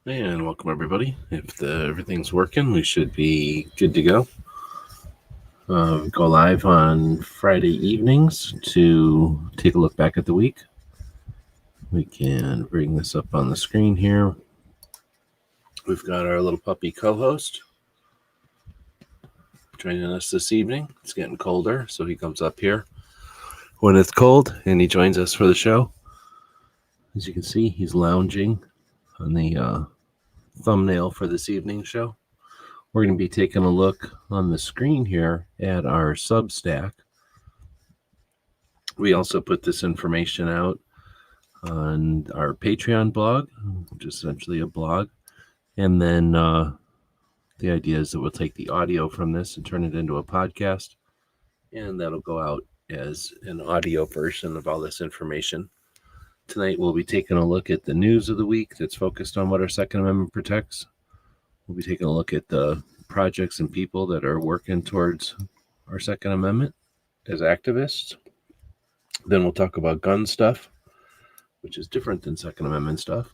And welcome everybody. If everything's working, we should be good to go. Go live on Friday evenings to take a look back at the week. We can bring this up on the screen here. We've got our little puppy co-host joining us this evening. It's getting colder, so he comes up here when it's cold and he joins us for the show. As you can see, he's lounging on the thumbnail for this evening's show. We're going to be taking a look on the screen here at our Substack. We also put this information out on our Patreon blog, which is essentially a blog. And then the idea is that we'll take the audio from this and turn it into a podcast. And that'll go out as an audio version of all this information. Tonight we'll be taking a look at the news of the week that's focused on what our Second Amendment protects. We'll be taking a look at the projects and people that are working towards our Second Amendment as activists. Then we'll talk about gun stuff, which is different than Second Amendment stuff.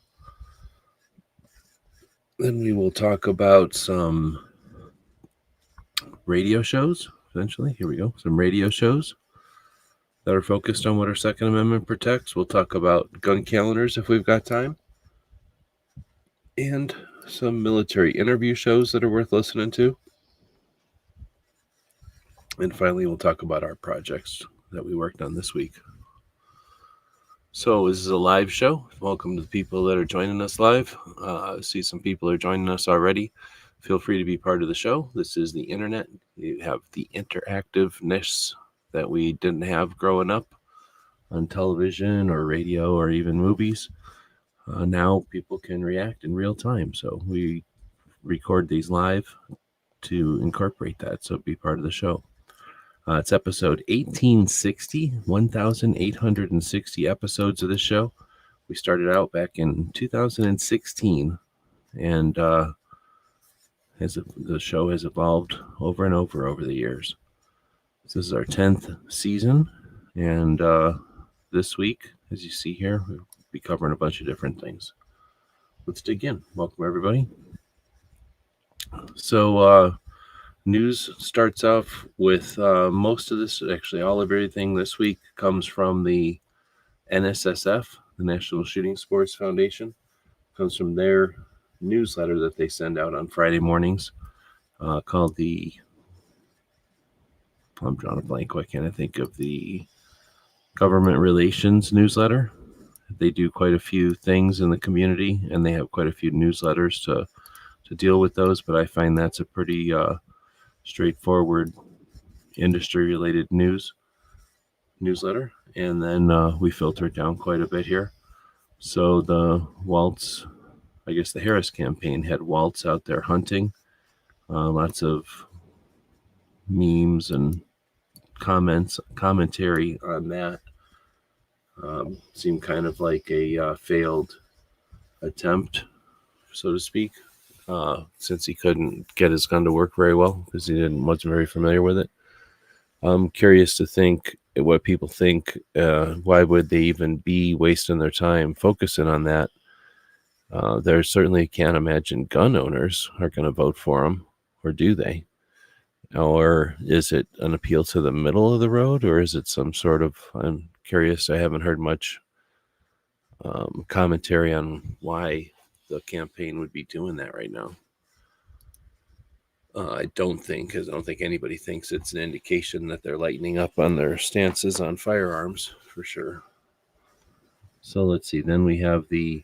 Then we will talk about some radio shows, essentially. Here we go. Some radio shows that are focused on what our Second Amendment protects. We'll talk about gun calendars if we've got time. And some military interview shows that are worth listening to. And finally, we'll talk about our projects that we worked on this week. So this is a live show. Welcome to the people that are joining us live. I see some people are joining us already. Feel free to be part of the show. This is the internet. You have the interactiveness that we didn't have growing up on television or radio or even movies. Now people can react in real time. So we record these live to incorporate that. So be part of the show. It's episode 1860, 1,860 episodes of this show. We started out back in 2016, and the show has evolved over and over the years. This is our 10th season, and this week, as you see here, we'll be covering a bunch of different things. Let's dig in. Welcome, everybody. So, news starts off with most of this, actually all of everything this week comes from the NSSF, the National Shooting Sports Foundation. Comes from their newsletter that they send out on Friday mornings called the, I'm drawing a blank, why can't I think of the Government Relations newsletter. They do quite a few things in the community, and they have quite a few newsletters to deal with those, but I find that's a pretty straightforward industry-related newsletter, and then we filter it down quite a bit here. So the Harris campaign had Waltz out there hunting. Lots of memes and commentary on that. Seemed kind of like a failed attempt, so to speak. Since he couldn't get his gun to work very well because he wasn't very familiar with it. I'm curious to think what people think. Why would they even be wasting their time focusing on that? There certainly can't imagine gun owners are going to vote for him, or do they? Or is it an appeal to the middle of the road, or is it some sort of? I'm curious. I haven't heard much commentary on why the campaign would be doing that right now. I don't think anybody thinks it's an indication that they're lightening up on their stances on firearms, for sure. So let's see. Then we have the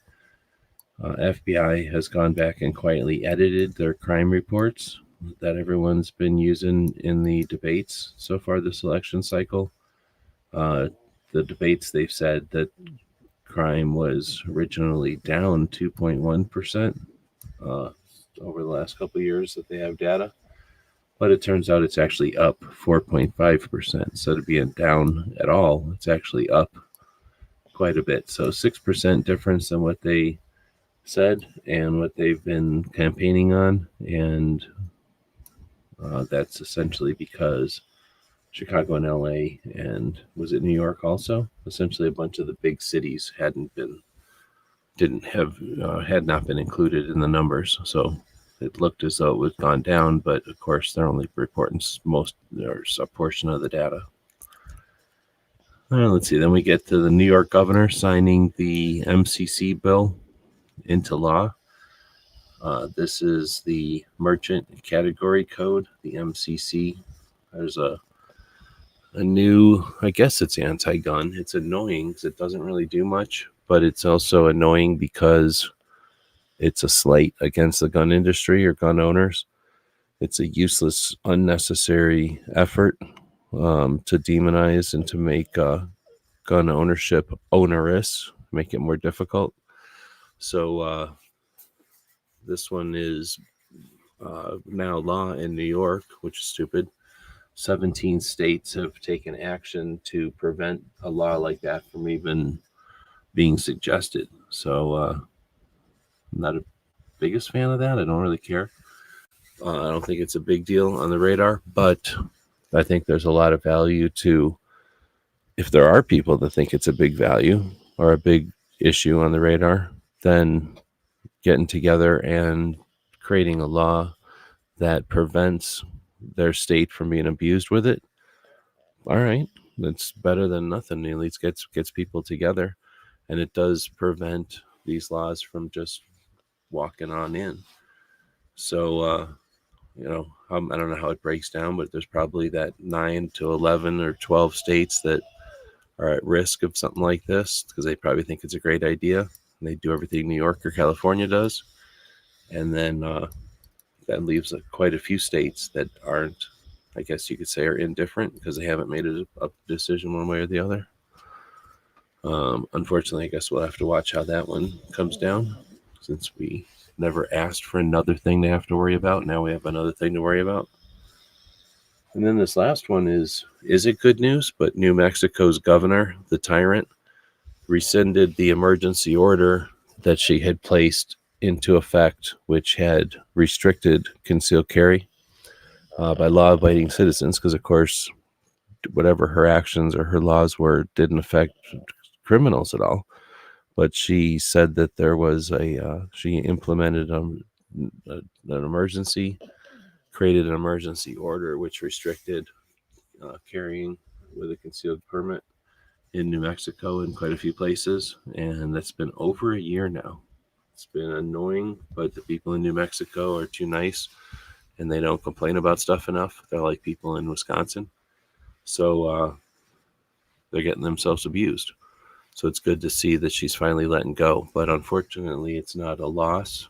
FBI has gone back and quietly edited their crime reports that everyone's been using in the debates so far this election cycle. The debates, they've said that crime was originally down 2.1% over the last couple of years that they have data, but it turns out it's actually up 4.5%. Instead of being down at all, it's actually up quite a bit. So 6% difference than what they said and what they've been campaigning on, and that's essentially because Chicago and LA, and was it New York also? Essentially a bunch of the big cities hadn't been had not been included in the numbers. So it looked as though it was gone down, but of course they're only reporting most or a portion of the data. Let's see. Then we get to the New York governor signing the MCC bill into law. This is the merchant category code, the MCC. There's a new, I guess it's anti-gun. It's annoying because it doesn't really do much, but it's also annoying because it's a slight against the gun industry or gun owners. It's a useless, unnecessary effort to demonize and to make gun ownership onerous, make it more difficult. So this one is now law in New York, which is stupid. 17 states have taken action to prevent a law like that from even being suggested. So I'm not a biggest fan of that. I don't really care. I don't think it's a big deal on the radar, but I think there's a lot of value to, if there are people that think it's a big value or a big issue on the radar, then getting together and creating a law that prevents their state from being abused with it. All right, that's better than nothing. At least gets people together, and it does prevent these laws from just walking on in. So, I don't know how it breaks down, but there's probably that 9 to 11 or 12 states that are at risk of something like this because they probably think it's a great idea. And they do everything New York or California does. And then that leaves quite a few states that aren't, I guess you could say, are indifferent because they haven't made a decision one way or the other. Unfortunately, I guess we'll have to watch how that one comes down since we never asked for another thing to have to worry about. Now we have another thing to worry about. And then this last one is it good news? But New Mexico's governor, the tyrant, rescinded the emergency order that she had placed into effect, which had restricted concealed carry by law-abiding citizens, because, of course, whatever her actions or her laws were didn't affect criminals at all. But she said that there was she implemented an emergency, created an emergency order which restricted carrying with a concealed permit in New Mexico in quite a few places, and that's been over a year now. It's been annoying, but the people in New Mexico are too nice, and they don't complain about stuff enough. They're like people in Wisconsin, so they're getting themselves abused. So it's good to see that she's finally letting go, but unfortunately, it's not a loss.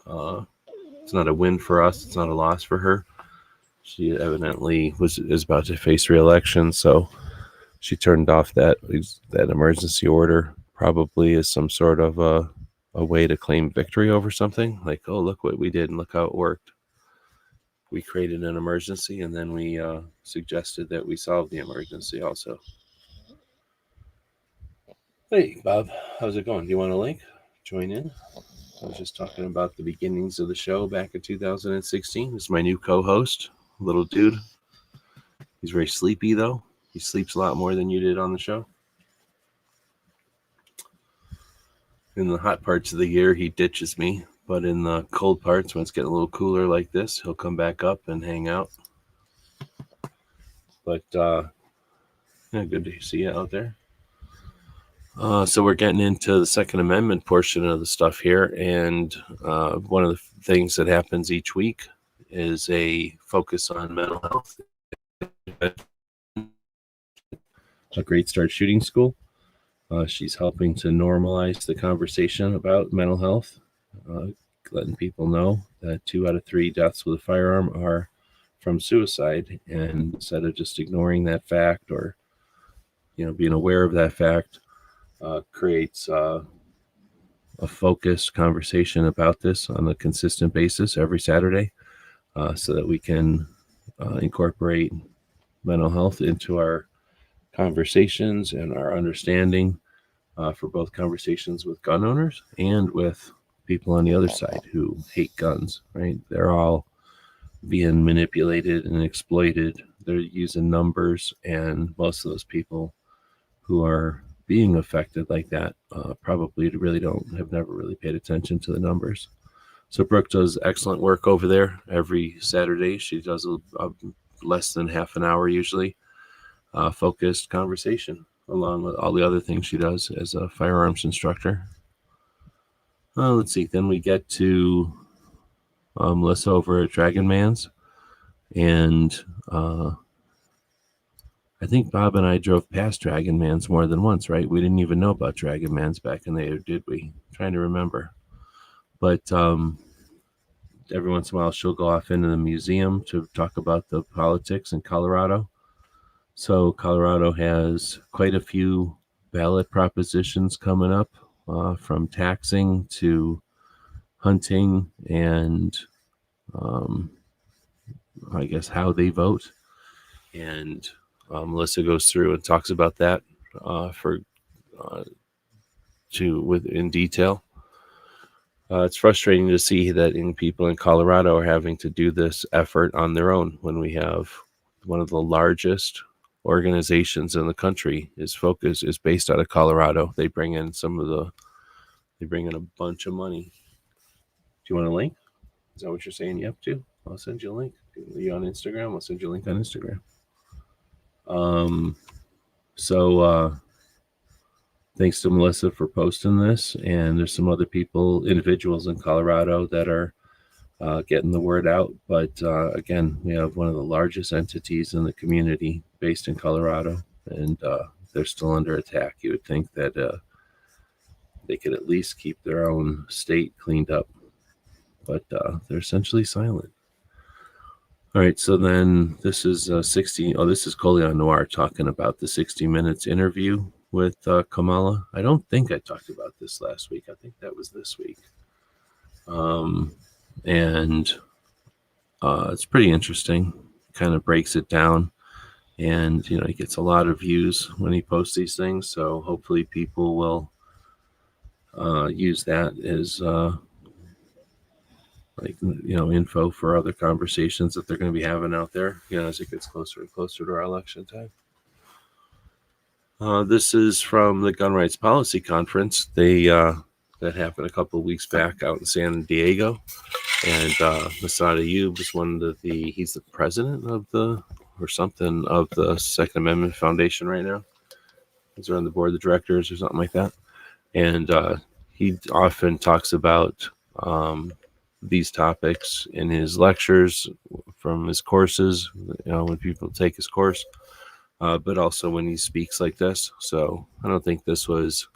It's not a win for us. It's not a loss for her. She evidently is about to face re-election, so she turned off that emergency order, probably as some sort of a way to claim victory over something. Like, oh, look what we did and look how it worked. We created an emergency, and then we suggested that we solve the emergency also. Hey, Bob, how's it going? Do you want a link? Join in. I was just talking about the beginnings of the show back in 2016. This is my new co-host, little dude. He's very sleepy, though. He sleeps a lot more than you did on the show. In the hot parts of the year, he ditches me. But in the cold parts, when it's getting a little cooler like this, he'll come back up and hang out. But, yeah, good to see you out there. So we're getting into the Second Amendment portion of the stuff here. And one of the things that happens each week is a focus on mental health. A Great Start Shooting School. She's helping to normalize the conversation about mental health, letting people know that 2 out of 3 deaths with a firearm are from suicide. And instead of just ignoring that fact or, being aware of that fact, creates a focused conversation about this on a consistent basis every Saturday, so that we can incorporate mental health into our conversations and our understanding for both conversations with gun owners and with people on the other side who hate guns, right? They're all being manipulated and exploited. They're using numbers, and most of those people who are being affected like that probably really have never really paid attention to the numbers. So Brooke does excellent work over there every Saturday. She does a less than half an hour usually, focused conversation along with all the other things she does as a firearms instructor. Let's see. Then we get to Melissa over at Dragon Man's, and I think Bob and I drove past Dragon Man's more than once, right? We didn't even know about Dragon Man's back in the day, did we? I'm trying to remember. But every once in a while, she'll go off into the museum to talk about the politics in Colorado. So Colorado has quite a few ballot propositions coming up, from taxing to hunting and I guess how they vote. And Melissa goes through and talks about that in detail. It's frustrating to see that people in Colorado are having to do this effort on their own when we have one of the largest organizations in the country is based out of Colorado. They bring in a bunch of money. Do you want a link? Is that what you're saying you have to? I'll send you a link. Are you on Instagram? I'll send you a link on Instagram. So thanks to Melissa for posting this, and there's some other individuals in Colorado that are getting the word out. But again, we have one of the largest entities in the community based in Colorado, and they're still under attack. You would think that they could at least keep their own state cleaned up, but they're essentially silent. All right, so then this is 60. Oh, this is Colion Noir talking about the 60 Minutes interview with Kamala. I don't think I talked about this last week. I think that was this week. And it's pretty interesting. Kind of breaks it down, and he gets a lot of views when he posts these things. So hopefully people will use that as info for other conversations that they're going to be having out there, as it gets closer and closer to our election time. This is from the Gun Rights Policy Conference. That happened a couple of weeks back out in San Diego, and Massad Ayoob is he's the president of the Second Amendment Foundation right now. He's on the board of directors or something like that, and he often talks about these topics in his lectures from his courses, when people take his course, but also when he speaks like this. So I don't think this was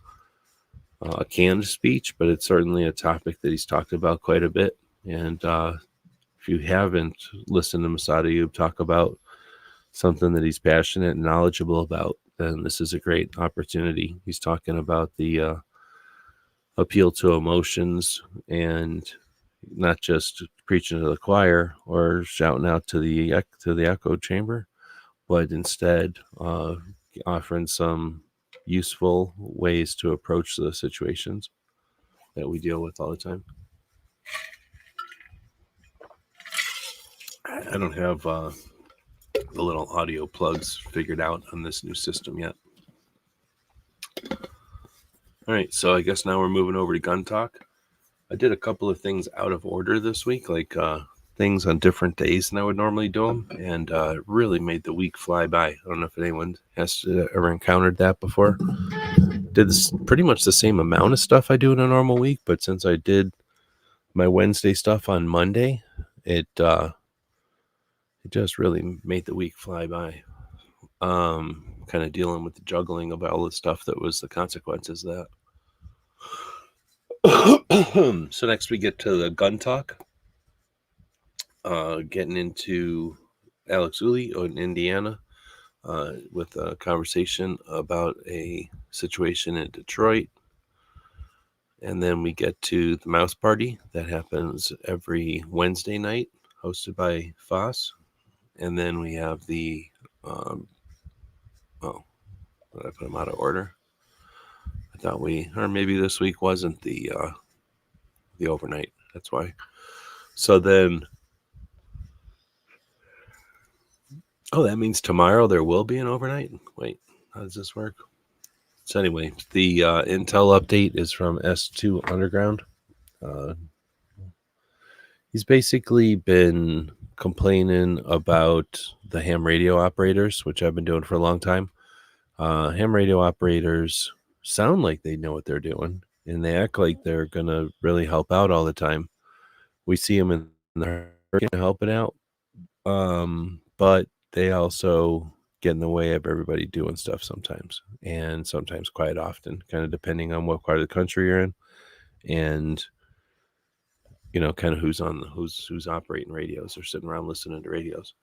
a canned speech, but it's certainly a topic that he's talked about quite a bit. And if you haven't listened to Massad Ayoob talk about something that he's passionate and knowledgeable about, then this is a great opportunity. He's talking about the appeal to emotions and not just preaching to the choir or shouting out to the echo chamber, but instead offering some useful ways to approach the situations that we deal with all the time. I don't have the little audio plugs figured out on this new system yet. All right, so I guess now we're moving over to gun talk. I did a couple of things out of order this week, like things on different days than I would normally do them, and it really made the week fly by. I don't know if anyone has ever encountered that before. Did this pretty much the same amount of stuff I do in a normal week, but since I did my Wednesday stuff on Monday, it just really made the week fly by. Kind of dealing with the juggling of all the stuff that was the consequences of that. So next we get to the gun talk. Getting into Alex Uli in Indiana with a conversation about a situation in Detroit. And then we get to the Mouse Party that happens every Wednesday night, hosted by Foss. And then we have the, did I put them out of order? I thought or maybe this week wasn't the overnight. That's why. So then, that means tomorrow there will be an overnight? Wait, how does this work? So anyway, the Intel update is from S2 Underground. He's basically been complaining about the ham radio operators, which I've been doing for a long time. Ham radio operators sound like they know what they're doing, and they act like they're going to really help out all the time. We see them in the helping out, but they also get in the way of everybody doing stuff sometimes, and sometimes quite often, kind of depending on what part of the country you're in, and kind of who's operating radios or sitting around listening to radios.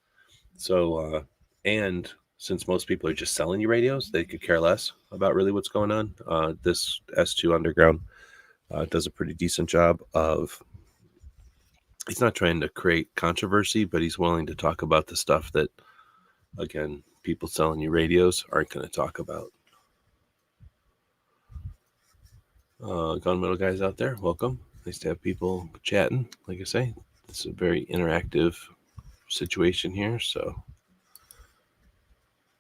So, and since most people are just selling you radios, they could care less about really what's going on. This S2 Underground does a pretty decent job of. He's not trying to create controversy, but he's willing to talk about the stuff that, again, people selling you radios aren't going to talk about. Gunmetal guys out there, welcome. Nice to have people chatting. Like I say, it's a very interactive situation here, so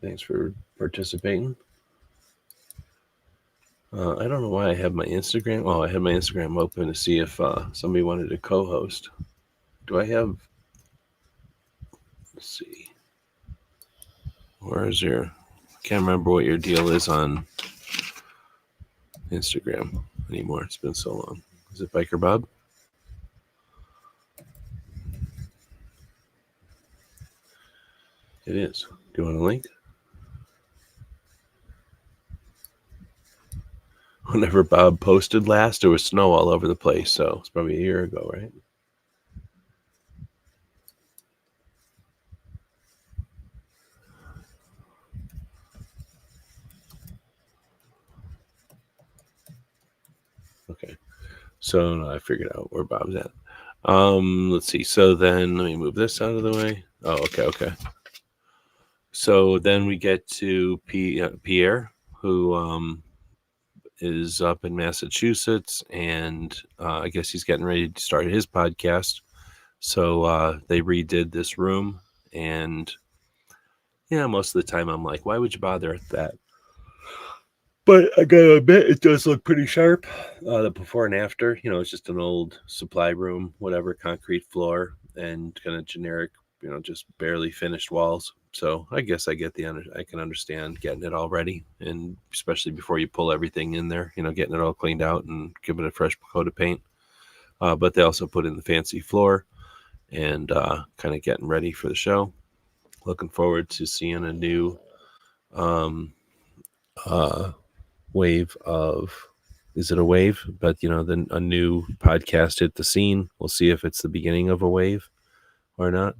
thanks for participating. I don't know why I have my Instagram. Oh, I had my Instagram open to see if somebody wanted to co-host. Do I have? Let's see. Where is your? I can't remember what your deal is on Instagram anymore. It's been so long. Is it Biker Bob? It is. Do you want a link? Whenever Bob posted last, there was snow all over the place, so it's probably a year ago, right? Okay. So I figured out where Bob's at. Let's see. So then let me move this out of the way. Oh, okay. So then we get to Pierre, who is up in Massachusetts, and I guess he's getting ready to start his podcast. So they redid this room, and most of the time I'm like, why would you bother with that? But I gotta admit, it does look pretty sharp. The before and after, it's just an old supply room, whatever, concrete floor, and kind of generic, just barely finished walls. So I guess I can understand getting it all ready, and especially before you pull everything in there, getting it all cleaned out and giving it a fresh coat of paint. But they also put in the fancy floor and kind of getting ready for the show. Looking forward to seeing a new wave of, is it a wave? But then a new podcast hit the scene. We'll see if it's the beginning of a wave or not.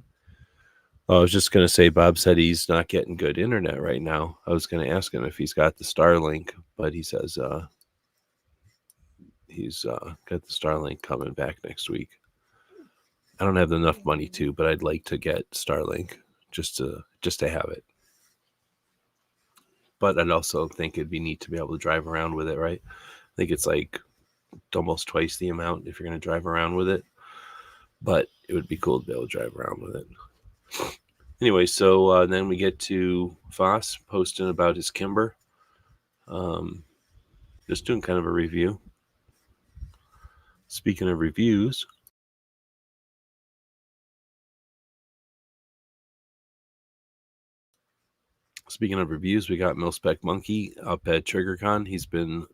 I was just going to say, Bob said he's not getting good internet right now. I was going to ask him if he's got the Starlink, but he says he's got the Starlink coming back next week. I don't have enough money to, but I'd like to get Starlink just to have it. But I'd also think it'd be neat to be able to drive around with it, right? I think it's like almost twice the amount if you're going to drive around with it. But it would be cool to be able to drive around with it. Anyway, so then we get to Foss posting about his Kimber. Just doing kind of a review. Speaking of reviews, we got Milspec Monkey up at TriggerCon. He's been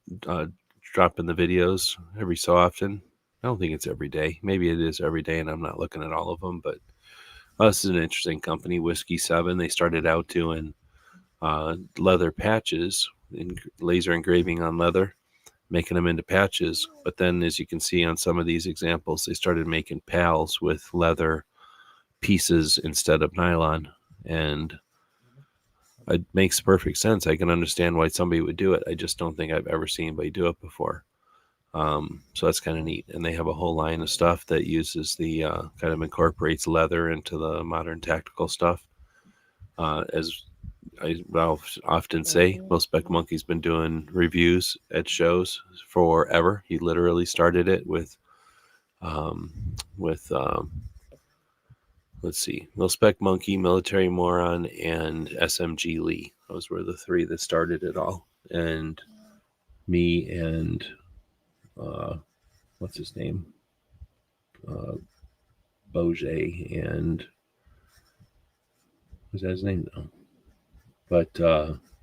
dropping the videos every so often. I don't think it's every day. Maybe it is every day, and I'm not looking at all of them. But this is an interesting company, Whiskey 7. They started out doing leather patches, laser engraving on leather, making them into patches. But then, as you can see on some of these examples, they started making pals with leather pieces instead of nylon. And it makes perfect sense. I can understand why somebody would do it. I just don't think I've ever seen anybody do it before. So that's kind of neat. And they have a whole line of stuff that uses the kind of incorporates leather into the modern tactical stuff. As I'll often say, Milspec Monkey's been doing reviews at shows forever. He literally started it with let's see, Milspec Monkey, Military Moron, and SMG Lee. Those were the three that started it all. And me and what's his name, Boje, and was that his name? No, but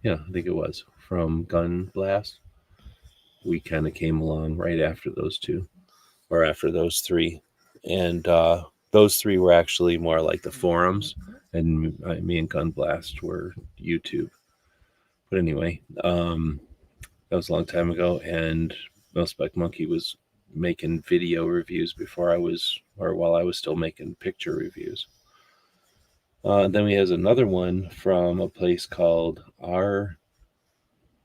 yeah, I think it was from Gun Blast. We kind of came along right after those two, or after those three, and those three were actually more like the forums, and me and Gun Blast were YouTube. But anyway, that was a long time ago, and Spec Monkey was making video reviews before I was, or while I was still making picture reviews. Then we has another one from a place called R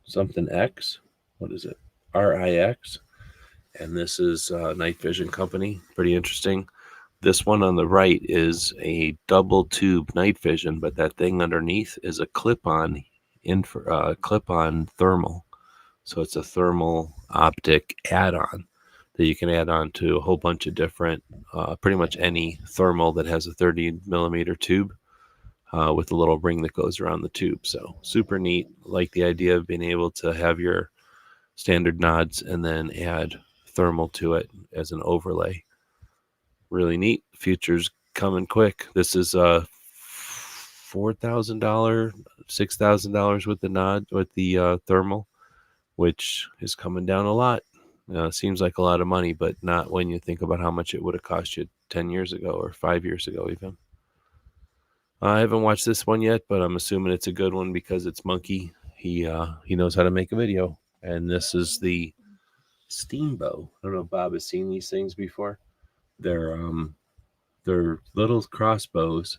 something X. What is it? RIX. And this is a night vision company. Pretty interesting. This one on the right is a double tube night vision, but that thing underneath is a clip-on clip-on thermal. So it's a thermal optic add-on that you can add on to a whole bunch of different, pretty much any thermal that has a 30 millimeter tube with a little ring that goes around the tube. So super neat. Like the idea of being able to have your standard nods and then add thermal to it as an overlay. Really neat. Future's coming quick. This is a $4,000, $6,000 with the nod, with the thermal, which is coming down a lot. Seems like a lot of money, but not when you think about how much it would have cost you 10 years ago or 5 years ago even. I haven't watched this one yet, but I'm assuming it's a good one because it's Monkey. He knows how to make a video. And this is the Steambow. I don't know if Bob has seen these things before. They're little crossbows,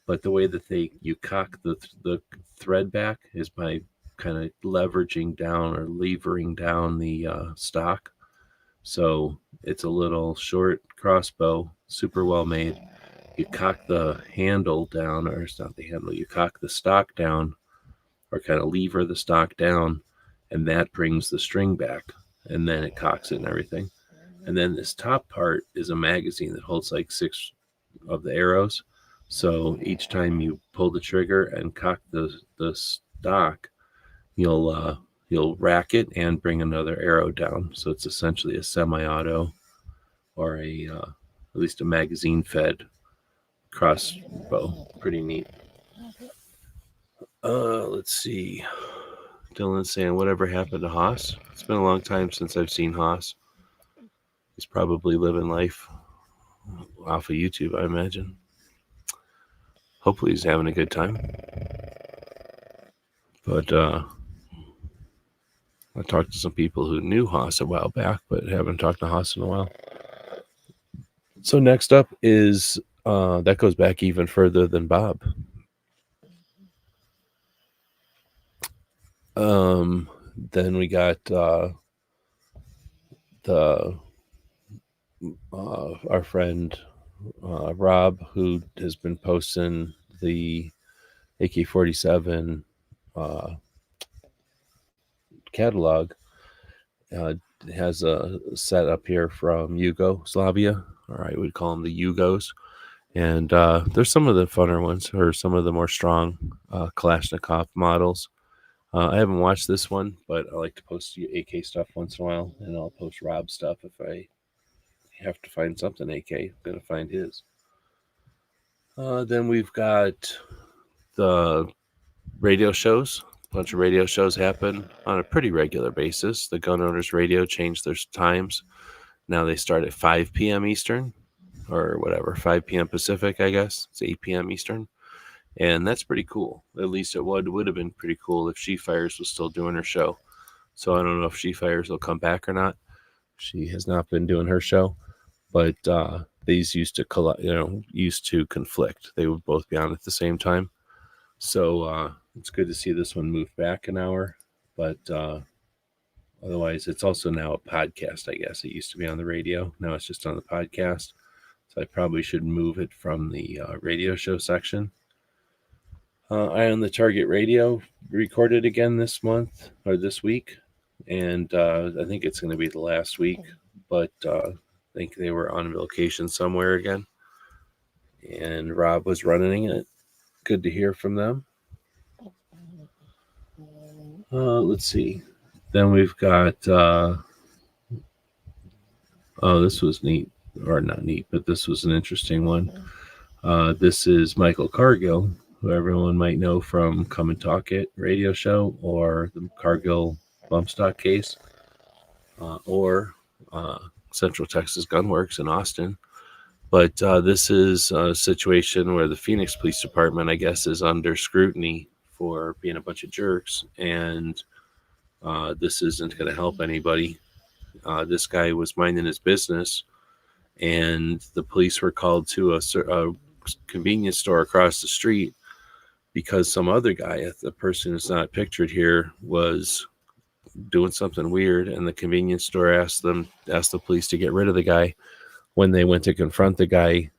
but the way that you cock the thread back is by kind of leveraging down or levering down the stock. So it's a little short crossbow, super well made. You cock the handle down, or it's not the handle, you cock the stock down, or kind of lever the stock down, and that brings the string back, and then it cocks it and everything. And then this top part is a magazine that holds like 6 of the arrows. So each time you pull the trigger and cock the stock, you'll rack it and bring another arrow down. So it's essentially a semi-auto, or at least a magazine-fed crossbow. Pretty neat. Let's see. Dylan's saying, whatever happened to Haas? It's been a long time since I've seen Haas. He's probably living life off of YouTube, I imagine. Hopefully he's having a good time. But I talked to some people who knew Haas a while back, but haven't talked to Haas in a while. So next up is, that goes back even further than Bob. Then we got our friend Rob, who has been posting the AK-47 catalog. Has a set up here from Yugoslavia, or I would call them the Yugos. And there's some of the funner ones, or some of the more strong Kalashnikov models. I haven't watched this one, but I like to post AK stuff once in a while, and I'll post Rob stuff if I have to find something AK. I'm going to find his. Then we've got the radio shows. A bunch of radio shows happen on a pretty regular basis. The Gun Owners Radio changed their times. Now they start at 5 p.m. Eastern, or whatever, 5 p.m. Pacific, I guess. It's 8 p.m. Eastern. And that's pretty cool. At least it would have been pretty cool if She Fires was still doing her show. So I don't know if She Fires will come back or not. She has not been doing her show, but these used to conflict. They would both be on at the same time. So it's good to see this one move back an hour. But otherwise, it's also now a podcast, I guess. It used to be on the radio. Now it's just on the podcast. So I probably should move it from the radio show section. Eye on the Target Radio recorded again this month, or this week. And I think it's going to be the last week. But I think they were on vacation somewhere again. And Rob was running it. Good to hear from them. Let's see. Then we've got, this was neat, or not neat, but this was an interesting one. This is Michael Cargill, who everyone might know from Come and Talk It radio show, or the Cargill bump stock case, or Central Texas Gunworks in Austin. But this is a situation where the Phoenix Police Department, I guess, is under scrutiny for being a bunch of jerks, and this isn't going to help anybody. This guy was minding his business, and the police were called to a convenience store across the street because some other guy, the person who's not pictured here, was doing something weird, and the convenience store asked the police to get rid of the guy. When they went to confront the guy,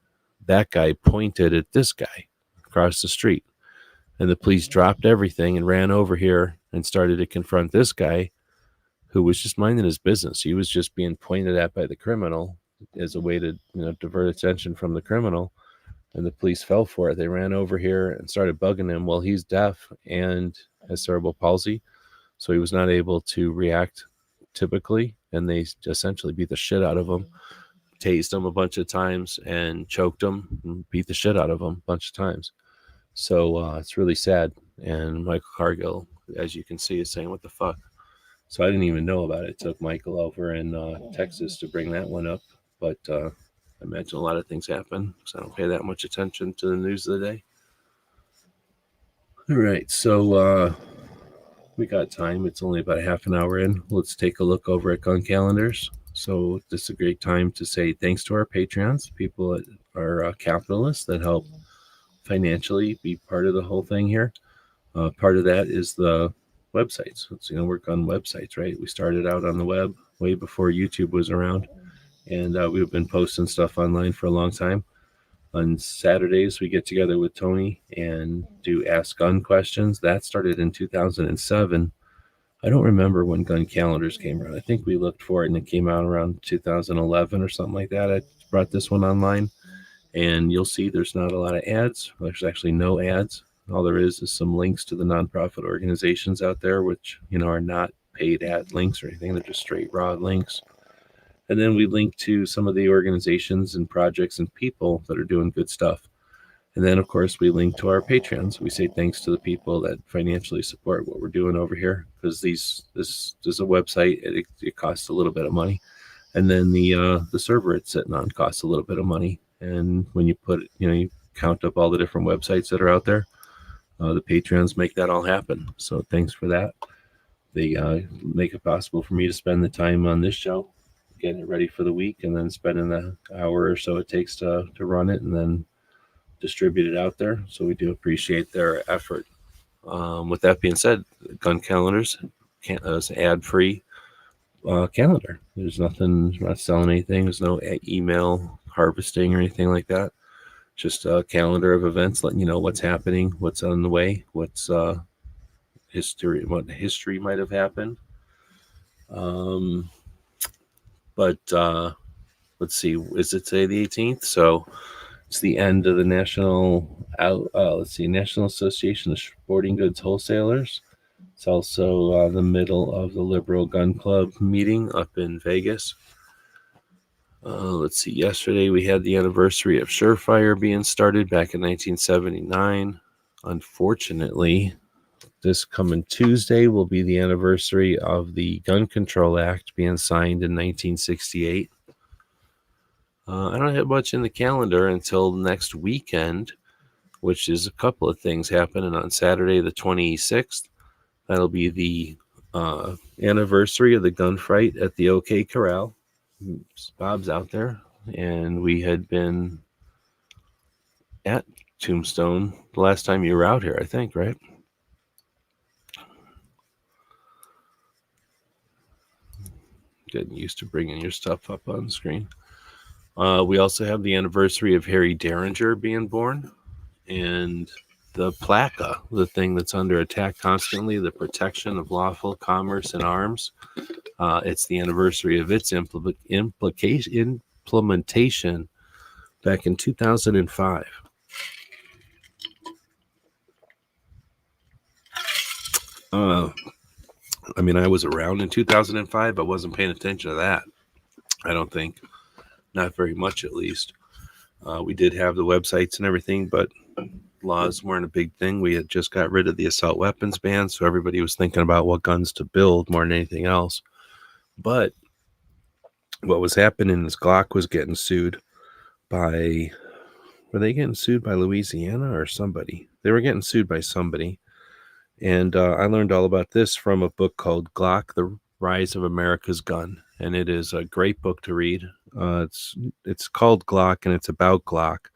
that guy pointed at this guy across the street, and the police dropped everything and ran over here and started to confront this guy who was just minding his business. He was just being pointed at by the criminal as a way to, divert attention from the criminal, and the police fell for it. They ran over here and started bugging him. Well, he's deaf and has cerebral palsy, so he was not able to react typically, and they essentially beat the shit out of him, tased him a bunch of times, and choked him and beat the shit out of him a bunch of times. So it's really sad. And Michael Cargill, as you can see, is saying, what the fuck? So I didn't even know about it. It took Michael over in Texas to bring that one up. But I imagine a lot of things happen, so I don't pay that much attention to the news of the day. All right, so we got time. It's only about half an hour in. Let's take a look over at gun calendars. So this is a great time to say thanks to our Patreons, people that are capitalists that help financially be part of the whole thing here. Part of that is the websites. Let's work on websites, right? We started out on the web way before YouTube was around, and we've been posting stuff online for a long time. On Saturdays, we get together with Tony and do Ask Gun questions. That started in 2007. I don't remember when gun calendars came around. I think we looked for it and it came out around 2011 or something like that. I brought this one online, and you'll see there's not a lot of ads. There's actually no ads. All there is some links to the nonprofit organizations out there, which, are not paid ad links or anything. They're just straight raw links. And then we link to some of the organizations and projects and people that are doing good stuff. And then, of course, we link to our Patreons. We say thanks to the people that financially support what we're doing over here, because this is a website. It costs a little bit of money. And then the server it's sitting on costs a little bit of money. And when you put, you count up all the different websites that are out there, the Patreons make that all happen. So thanks for that. They make it possible for me to spend the time on this show, getting it ready for the week, and then spending the hour or so it takes to run it and then distribute it out there. So we do appreciate their effort. With that being said, gun calendars is ad-free calendar. There's nothing, not selling anything. There's no email harvesting or anything like that. Just a calendar of events letting you know what's happening, what's on the way, what's history, what history might have happened. But let's see, is it today the 18th? So it's the end of the National Association of Sporting Goods Wholesalers. It's also the middle of the Liberal Gun Club meeting up in Vegas. Let's see, yesterday we had the anniversary of Surefire being started back in 1979. Unfortunately, this coming Tuesday will be the anniversary of the Gun Control Act being signed in 1968. I don't have much in the calendar until next weekend, which is a couple of things happening. On Saturday the 26th, that'll be the anniversary of the gunfight at the OK Corral. Bob's out there, and we had been at Tombstone the last time you were out here, I think, right? Getting used to bringing your stuff up on the screen. We also have the anniversary of Harry Derringer being born, and the PLACA, the thing that's under attack constantly, the Protection of Lawful Commerce in Arms. It's the anniversary of its implementation back in 2005. I mean, I was around in 2005. I wasn't paying attention to that. I don't think. Not very much, at least. We did have the websites and everything, but laws weren't a big thing. We had just got rid of the assault weapons ban, so everybody was thinking about what guns to build more than anything else. But what was happening is Glock was getting sued by, were they getting sued by Louisiana or somebody? They were getting sued by somebody. And I learned all about this from a book called Glock, The Rise of America's Gun. And it is a great book to read. It's called Glock, and it's about Glock,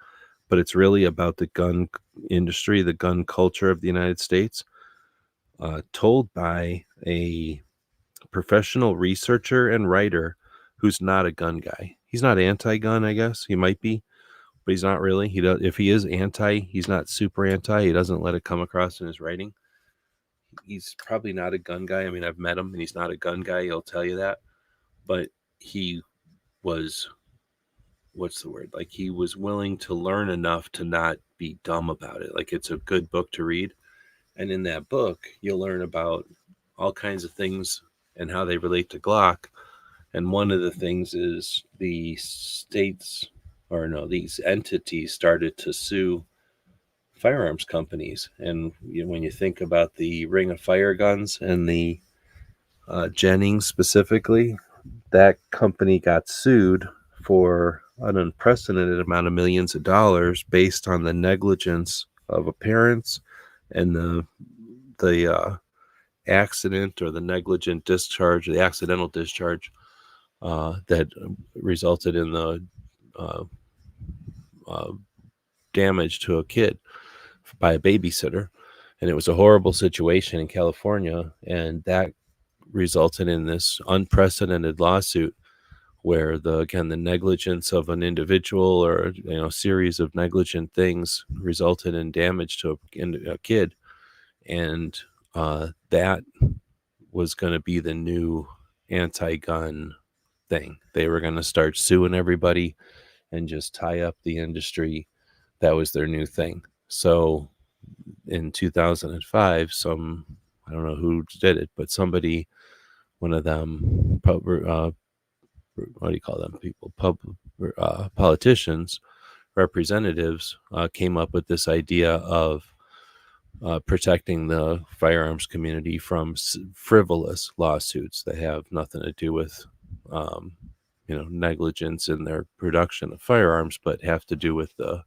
but it's really about the gun industry, the gun culture of the United States, told by a professional researcher and writer who's not a gun guy. He's not anti-gun, I guess. He might be, but he's not really. He does. If he is anti, he's not super anti. He doesn't let it come across in his writing. He's probably not a gun guy. I mean, I've met him, and he's not a gun guy. He'll tell you that. But he was, what's the word? Like, he was willing to learn enough to not be dumb about it. Like, it's a good book to read. And in that book, you'll learn about all kinds of things and how they relate to Glock. And one of the things is the states, or no, these entities started to sue firearms companies. And when you think about the Ring of Fire guns and the Jennings specifically, that company got sued for an unprecedented amount of millions of dollars based on the negligence of a parents and the accident or the negligent discharge, the accidental discharge that resulted in the damage to a kid by a babysitter. And it was a horrible situation in California, and that resulted in this unprecedented lawsuit where the negligence of an individual or series of negligent things resulted in damage to a kid. And that was going to be the new anti-gun thing. They were going to start suing everybody and just tie up the industry. That was their new thing. So in 2005, I don't know who did it, but somebody, one of them, what do you call them people? Politicians, representatives, came up with this idea of protecting the firearms community from frivolous lawsuits that have nothing to do with, negligence in their production of firearms, but have to do with the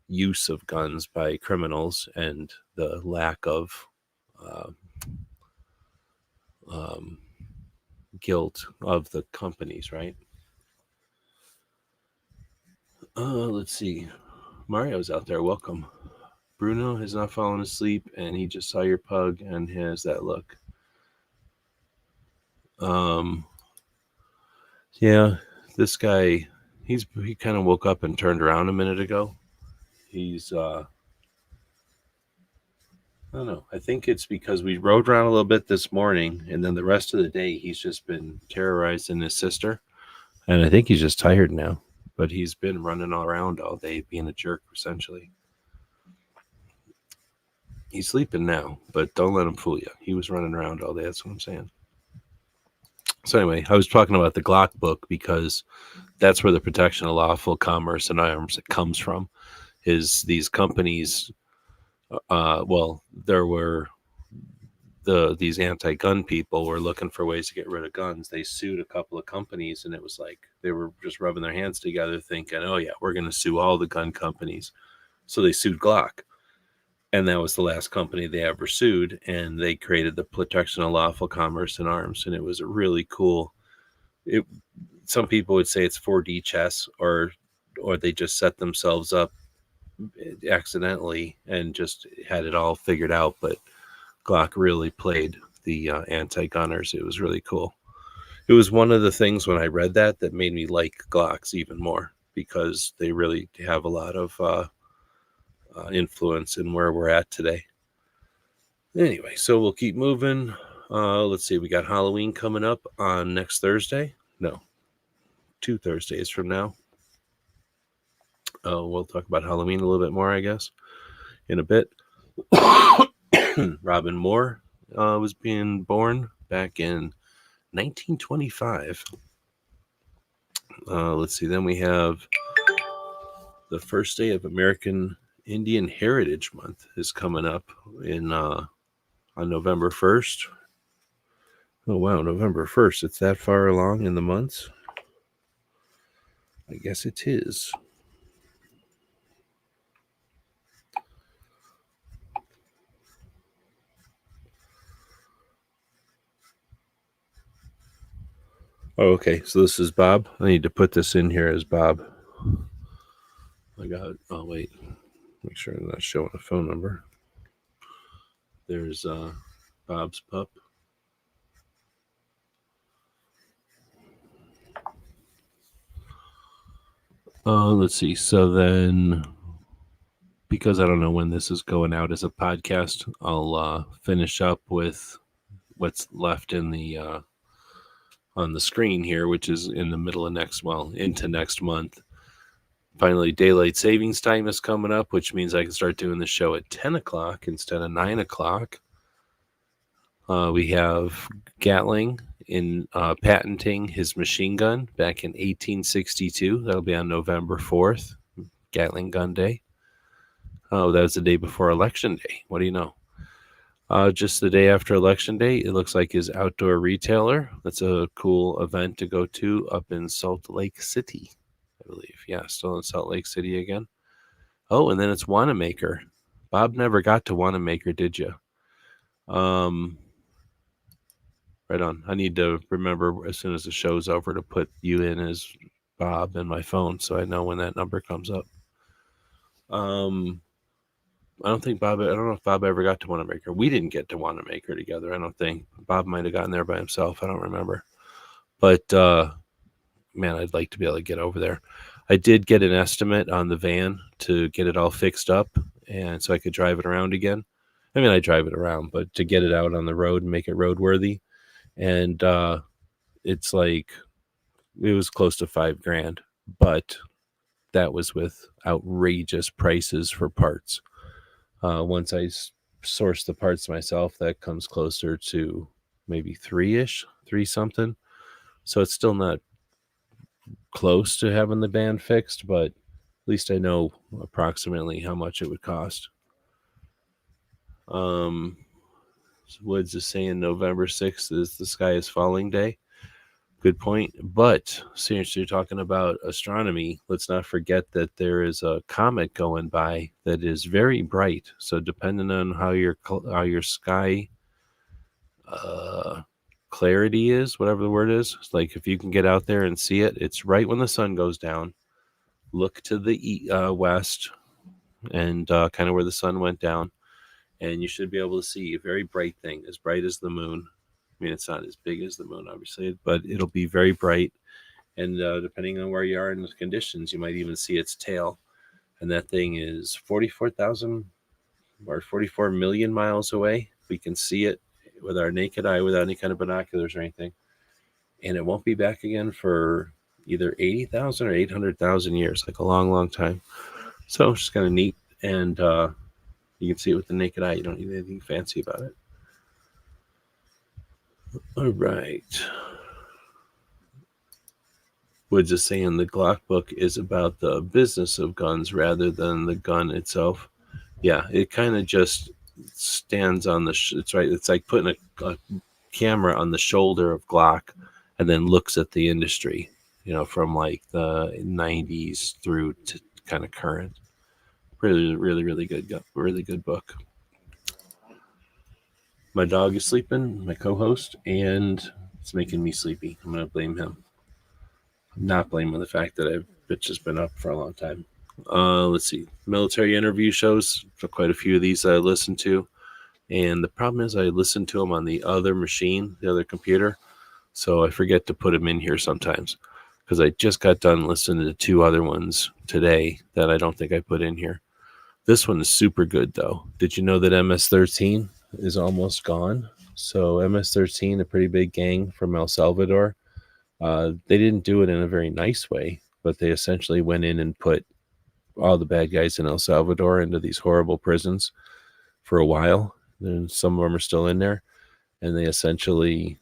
use of guns by criminals and the lack of guilt of the companies, right? Let's see. Mario's out there. Welcome. Bruno has not fallen asleep, and he just saw your pug and has that look. Yeah, this guy, he kind of woke up and turned around a minute ago. He's I don't know. I think it's because we rode around a little bit this morning, and then the rest of the day he's just been terrorizing his sister, and I think he's just tired now. But he's been running around all day, being a jerk, essentially. He's sleeping now, but don't let him fool you. He was running around all day. That's what I'm saying. So anyway, I was talking about the Glock book because that's where the protection of lawful commerce and arms comes from. Is these companies? There were these anti-gun people were looking for ways to get rid of guns. They sued a couple of companies, and it was like they were just rubbing their hands together, thinking, "Oh yeah, we're going to sue all the gun companies." So they sued Glock. And that was the last company they ever sued, and they created the Protection of Lawful Commerce in Arms, and it was a really cool. Some people would say it's 4D chess, or they just set themselves up accidentally and just had it all figured out. But Glock really played the anti-gunners. It was really cool. It was one of the things when I read that made me like Glocks even more, because they really have a lot of influence in where we're at today. Anyway, so we'll keep moving. Let's see, we got Halloween coming up on next Thursday. No, 2 Thursdays from now. We'll talk about Halloween a little bit more, I guess, in a bit. Robin Moore was being born back in 1925. Let's see. Then we have the first day of American Indian Heritage Month is coming up on November 1st. Oh, wow, November 1st. It's that far along in the months? I guess it is. Oh, okay. So this is Bob. I need to put this in here as Bob. Oh, wait. Make sure I'm not showing a phone number. There's Bob's pup. Let's see. So then, because I don't know when this is going out as a podcast, I'll finish up with what's left in the on the screen here, which is in the middle of into next month. Finally, daylight savings time is coming up, which means I can start doing the show at 10 o'clock instead of 9 o'clock. We have Gatling in patenting his machine gun back in 1862. That'll be on November 4th, Gatling Gun Day. Oh, that was the day before Election Day. What do you know? Just the day after Election Day, it looks like his outdoor retailer. That's a cool event to go to up in Salt Lake City, I believe. Yeah, still in Salt Lake City again. Oh, and then it's Wanamaker. Bob never got to Wanamaker, did you? Right on. I need to remember as soon as the show's over to put you in as Bob in my phone so I know when that number comes up. I don't know if Bob ever got to Wanamaker. We didn't get to Wanamaker together, I don't think. Bob might have gotten there by himself. I don't remember. But, man, I'd like to be able to get over there. I did get an estimate on the van to get it all fixed up, and so I could drive it around again. I mean, I drive it around, but to get it out on the road and make it roadworthy. And it's like, it was close to $5,000, but that was with outrageous prices for parts. Once I source the parts myself, that comes closer to maybe three something. So it's still not close to having the band fixed, but at least I know approximately how much it would cost. Woods is saying November 6th is the Sky is Falling Day. Good point. But since you're talking about astronomy, let's not forget that there is a comet going by that is very bright. So depending on how your sky clarity is, whatever the word is, like if you can get out there and see it, it's right when the sun goes down. Look to the west and kind of where the sun went down, and you should be able to see a very bright thing, as bright as the moon. I mean, it's not as big as the moon, obviously, but it'll be very bright. And depending on where you are in the conditions, you might even see its tail. And that thing is 44,000 or 44 million miles away. We can see it with our naked eye without any kind of binoculars or anything. And it won't be back again for either 80,000 or 800,000 years, like a long, long time. So it's just kind of neat. And you can see it with the naked eye. You don't need anything fancy about it. All right. Woods is saying the Glock book is about the business of guns rather than the gun itself. Yeah, it kind of just stands on it's right. It's like putting a camera on the shoulder of Glock and then looks at the industry, from like the 90s through to kind of current. Really, really, really good book. My dog is sleeping, my co-host, and it's making me sleepy. I'm going to blame him. I'm not blaming the fact that I've just been up for a long time. Let's see. Military interview shows, for quite a few of these that I listen to. And the problem is I listen to them on the other machine, the other computer. So I forget to put them in here sometimes. Because I just got done listening to 2 other ones today that I don't think I put in here. This one is super good, though. Did you know that MS-13 is almost gone? So MS-13, a pretty big gang from El Salvador. They didn't do it in a very nice way, but they essentially went in and put all the bad guys in El Salvador into these horrible prisons for a while. And some of them are still in there. and they essentially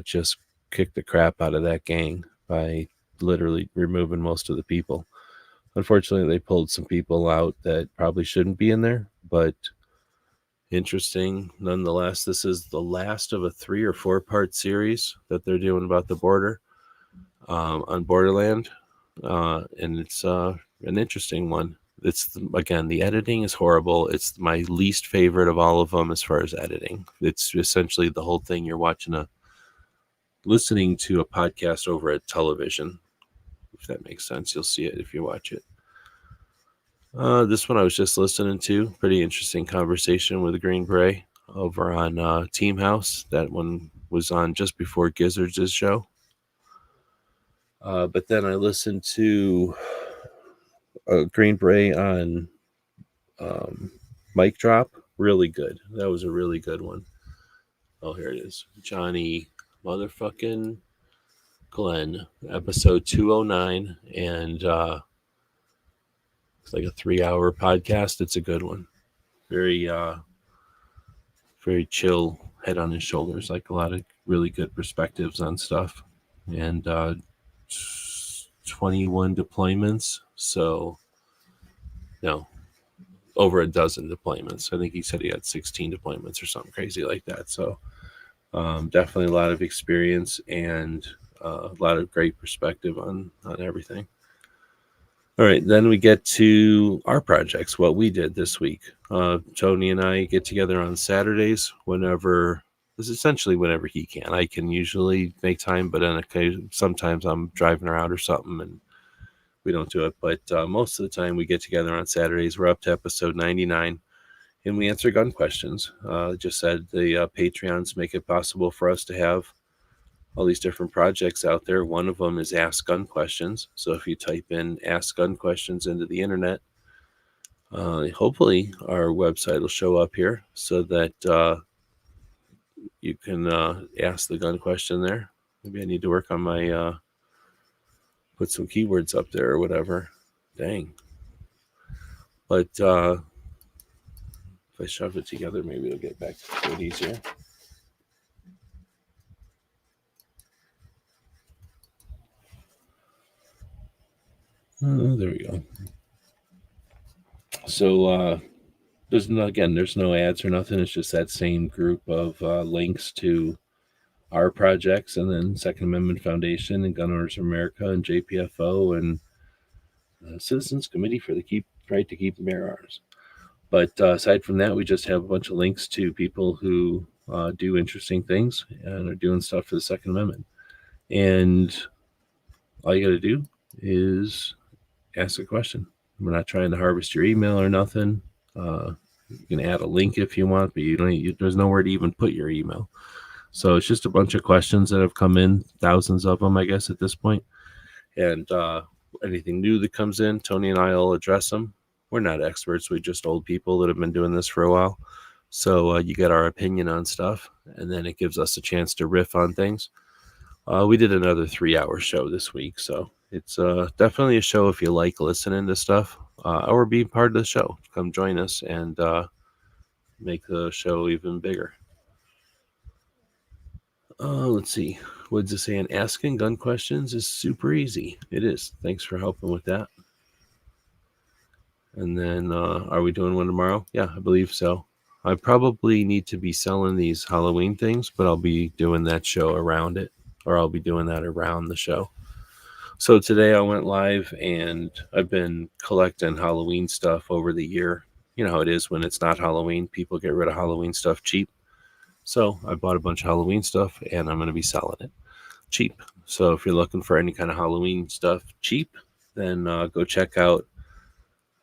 just kicked the crap out of that gang by literally removing most of the people. Unfortunately, they pulled some people out that probably shouldn't be in there, but interesting nonetheless. This is the last of a 3 or 4 part series that they're doing about the border on Borderland, and it's an interesting one. It's again, the editing is horrible. It's my least favorite of all of them as far as editing. It's essentially the whole thing. You're listening to a podcast over at television, if that makes sense. You'll see it if you watch it. This one I was just listening to. Pretty interesting conversation with a Green Beret over on Team House. That one was on just before Gizzards' show. But then I listened to a Green Beret on Mic Drop. Really good. That was a really good one. Oh, here it is. Johnny motherfucking Glenn, episode 209. And it's like a 3-hour podcast. It's a good one. Very, very chill, head on his shoulders, like a lot of really good perspectives on stuff. And 21 deployments. So, no, over a dozen deployments. I think he said he had 16 deployments or something crazy like that. So, definitely a lot of experience and a lot of great perspective on everything. All right, then we get to our projects, what we did this week. Tony and I get together on Saturdays whenever he can. I can usually make time, but on occasion, sometimes I'm driving around or something and we don't do it. But most of the time we get together on Saturdays. We're up to episode 99 and we answer gun questions. Just said the Patreons make it possible for us to have all these different projects out there. One of them is Ask Gun Questions. So if you type in Ask Gun Questions into the internet, hopefully our website will show up here so that you can ask the gun question there. Maybe I need to work on my put some keywords up there or whatever. Dang. But if I shove it together, maybe it'll get back to it easier. There we go. So there's no ads or nothing. It's just that same group of links to our projects, and then Second Amendment Foundation and Gun Owners of America and JPFO and Citizens Committee for the Right to Keep and Bear Arms. But aside from that, we just have a bunch of links to people who do interesting things and are doing stuff for the Second Amendment. And all you got to do is ask a question. We're not trying to harvest your email or nothing. You can add a link if you want, but there's nowhere to even put your email. So it's just a bunch of questions that have come in, thousands of them, I guess, at this point. And anything new that comes in, Tony and I will address them. We're not experts. We're just old people that have been doing this for a while. So you get our opinion on stuff, and then it gives us a chance to riff on things. We did another 3-hour show this week, so it's definitely a show if you like listening to stuff or be part of the show. Come join us and make the show even bigger. Let's see. What's it saying? Asking gun questions is super easy. It is. Thanks for helping with that. And then, are we doing one tomorrow? Yeah, I believe so. I probably need to be selling these Halloween things, but I'll be doing that show around it, or I'll be doing that around the show. So today I went live, and I've been collecting Halloween stuff over the year. You know how it is when it's not Halloween. People get rid of Halloween stuff cheap. So I bought a bunch of Halloween stuff, and I'm going to be selling it cheap. So if you're looking for any kind of Halloween stuff cheap, then go check out.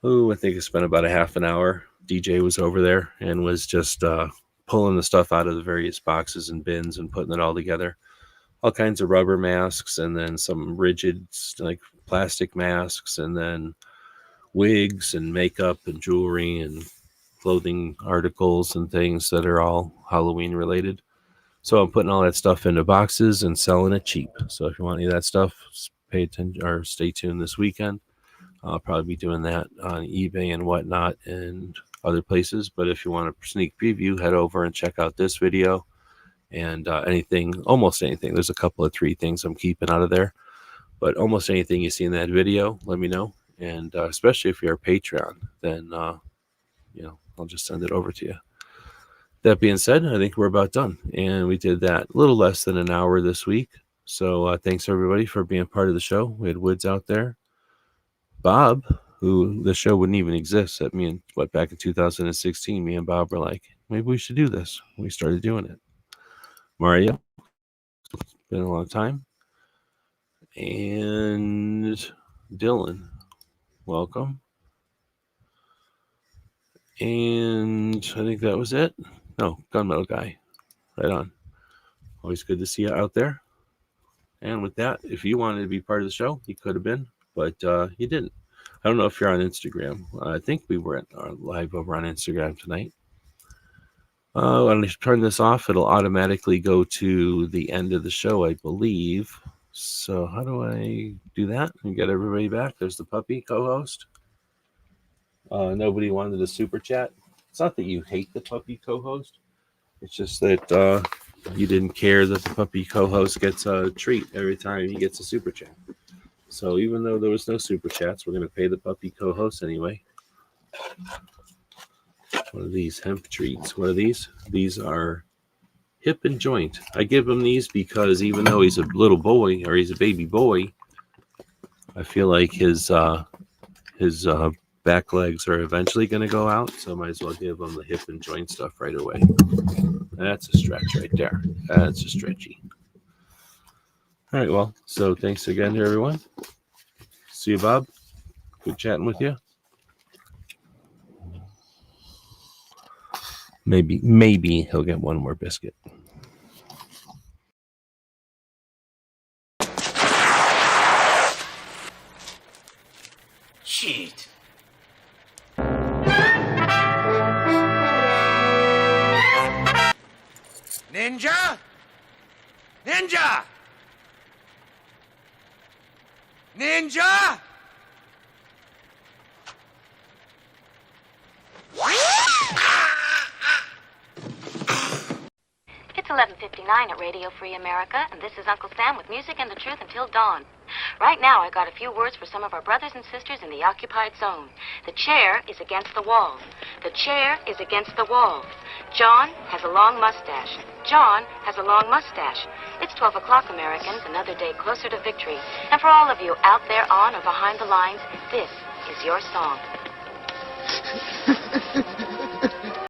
I think I spent about a half an hour. DJ was over there and was just pulling the stuff out of the various boxes and bins and putting it all together. All kinds of rubber masks, and then some rigid like plastic masks, and then wigs and makeup and jewelry and clothing articles and things that are all Halloween related. So I'm putting all that stuff into boxes and selling it cheap. So if you want any of that stuff, pay attention or stay tuned this weekend. I'll probably be doing that on eBay and whatnot and other places. But if you want a sneak preview, head over and check out this video. And almost anything. There's a couple of 3 things I'm keeping out of there, but almost anything you see in that video, let me know. And especially if you're a Patreon, then I'll just send it over to you. That being said, I think we're about done, and we did that a little less than an hour this week. So thanks everybody for being part of the show. We had Woods out there, Bob, who the show wouldn't even exist. That back in 2016, me and Bob were like, maybe we should do this. We started doing it. Mario, it's been a long time, and Dylan, welcome. And I think that was it. No, Gunmetal Guy, right on. Always good to see you out there. And with that, if you wanted to be part of the show, you could have been, but you didn't. I don't know if you're on Instagram. I think we were live over on Instagram tonight. When I turn this off, it'll automatically go to the end of the show, I believe. So how do I do that and get everybody back? There's the puppy co-host. Nobody wanted a super chat. It's not that you hate the puppy co-host. It's just that you didn't care that the puppy co-host gets a treat every time he gets a super chat. So even though there was no super chats, we're going to pay the puppy co-host anyway. What are these? Hemp treats. What are these? These are hip and joint. I give him these because even though he's a little boy, or he's a baby boy, I feel like his back legs are eventually going to go out, so I might as well give him the hip and joint stuff right away. That's a stretch right there. That's a stretchy. All right, well, so thanks again to everyone. See you, Bob. Good chatting with you. Maybe he'll get one more biscuit. Shit. Ninja? Ninja! Ninja! It's 11:59 at Radio Free America, and this is Uncle Sam with music and the truth until dawn. Right now, I got a few words for some of our brothers and sisters in the occupied zone. The chair is against the wall. The chair is against the wall. John has a long mustache. John has a long mustache. It's 12 o'clock, Americans, another day closer to victory. And for all of you out there on or behind the lines, this is your song.